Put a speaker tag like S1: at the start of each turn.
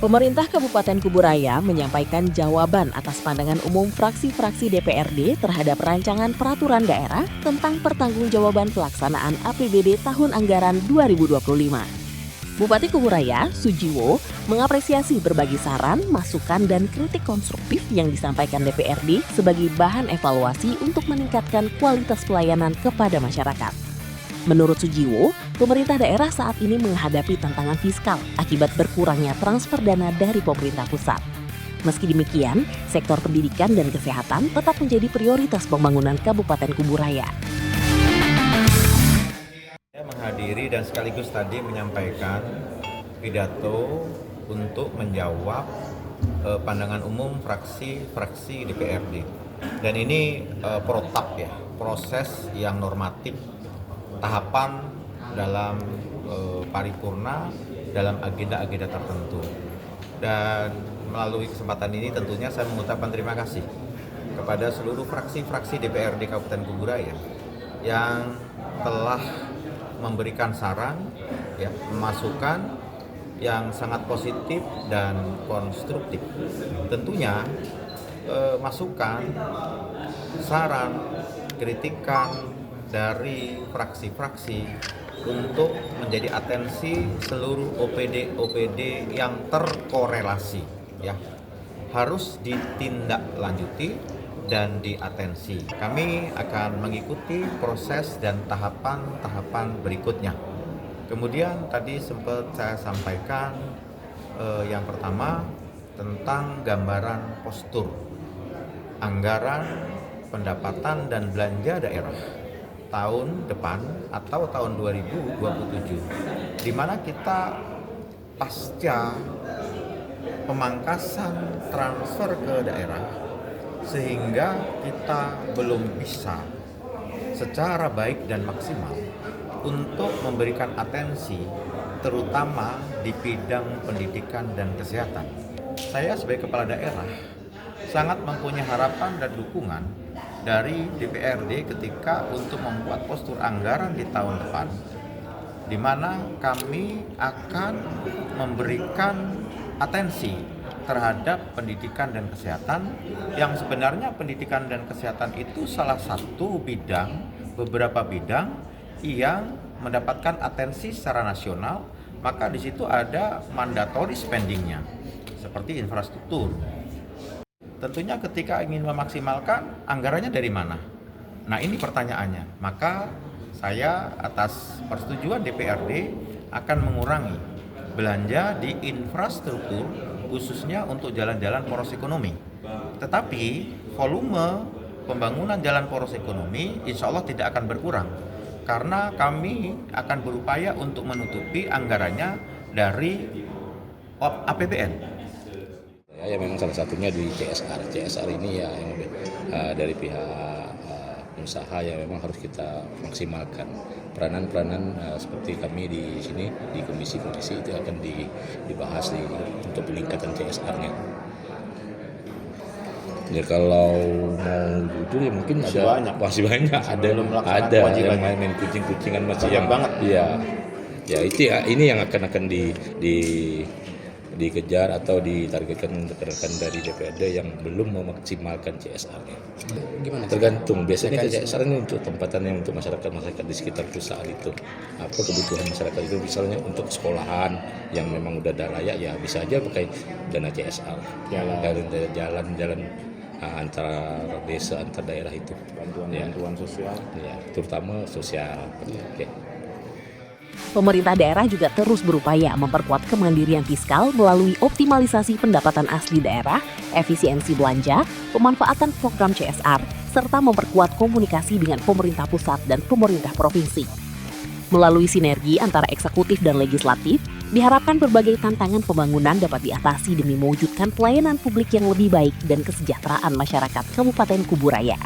S1: Pemerintah Kabupaten Kuburaya menyampaikan jawaban atas pandangan umum fraksi-fraksi DPRD terhadap rancangan peraturan daerah tentang pertanggungjawaban pelaksanaan APBD tahun anggaran 2025. Bupati Kuburaya, Sujiwo, mengapresiasi berbagai saran, masukan, dan kritik konstruktif yang disampaikan DPRD sebagai bahan evaluasi untuk meningkatkan kualitas pelayanan kepada masyarakat. Menurut Sujiwo, pemerintah daerah saat ini menghadapi tantangan fiskal akibat berkurangnya transfer dana dari pemerintah pusat. Meski demikian, sektor pendidikan dan kesehatan tetap menjadi prioritas pembangunan Kabupaten Kuburaya.
S2: Saya menghadiri dan sekaligus tadi menyampaikan pidato untuk menjawab pandangan umum fraksi-fraksi DPRD. Dan ini protap ya, proses yang normatif, tahapan dalam paripurna dalam agenda-agenda tertentu. Dan melalui kesempatan ini tentunya saya mengucapkan terima kasih kepada seluruh fraksi-fraksi DPRD Kabupaten Kuburaya yang telah memberikan saran, ya, masukan yang sangat positif dan konstruktif. Tentunya masukan, saran, kritikan dari fraksi-fraksi untuk menjadi atensi seluruh OPD yang terkorelasi, ya, harus ditindaklanjuti dan diatensi. Kami akan mengikuti proses dan tahapan-tahapan berikutnya. Kemudian tadi sempat saya sampaikan yang pertama tentang gambaran postur anggaran pendapatan dan belanja daerah tahun depan atau tahun 2027, di mana kita pasca pemangkasan transfer ke daerah, sehingga kita belum bisa secara baik dan maksimal untuk memberikan atensi terutama di bidang pendidikan dan kesehatan. Saya sebagai kepala daerah sangat mempunyai harapan dan dukungan dari DPRD ketika untuk membuat postur anggaran di tahun depan, di mana kami akan memberikan atensi terhadap pendidikan dan kesehatan, yang sebenarnya pendidikan dan kesehatan itu salah satu bidang, beberapa bidang yang mendapatkan atensi secara nasional, maka di situ ada mandatory spending-nya, seperti infrastruktur. Tentunya ketika ingin memaksimalkan, anggarannya dari mana? Nah, ini pertanyaannya. Maka saya atas persetujuan DPRD akan mengurangi belanja di infrastruktur, khususnya untuk jalan-jalan poros ekonomi. Tetapi volume pembangunan jalan poros ekonomi insya Allah tidak akan berkurang, karena kami akan berupaya untuk menutupi anggarannya dari APBN.
S3: Ya, memang salah satunya di CSR. CSR ini ya yang dari pihak pengusaha yang memang harus kita maksimalkan. Peranan seperti kami di sini di komisi-komisi itu akan dibahas untuk peningkatan CSR-nya. Ya kalau mau jujur ya mungkin masih banyak ada yang main kucing-kucingan masih yang banget. Ya itu ya, ini yang akan dikejar atau ditargetkan rekan-rekan dari DPRD yang belum memaksimalkan CSR-nya. Gimana? Tergantung. Biasanya CSR ini untuk tempatan yang untuk masyarakat di sekitar perusahaan itu. Apa kebutuhan masyarakat itu, misalnya untuk sekolahan yang memang udah ada layak, ya bisa aja pakai dana CSR. Jalan antara desa, antar daerah itu. Bantuan sosial. Ya, terutama sosial. Oke.
S1: Pemerintah daerah juga terus berupaya memperkuat kemandirian fiskal melalui optimalisasi pendapatan asli daerah, efisiensi belanja, pemanfaatan program CSR, serta memperkuat komunikasi dengan pemerintah pusat dan pemerintah provinsi. Melalui sinergi antara eksekutif dan legislatif, diharapkan berbagai tantangan pembangunan dapat diatasi demi mewujudkan pelayanan publik yang lebih baik dan kesejahteraan masyarakat Kabupaten Kuburaya.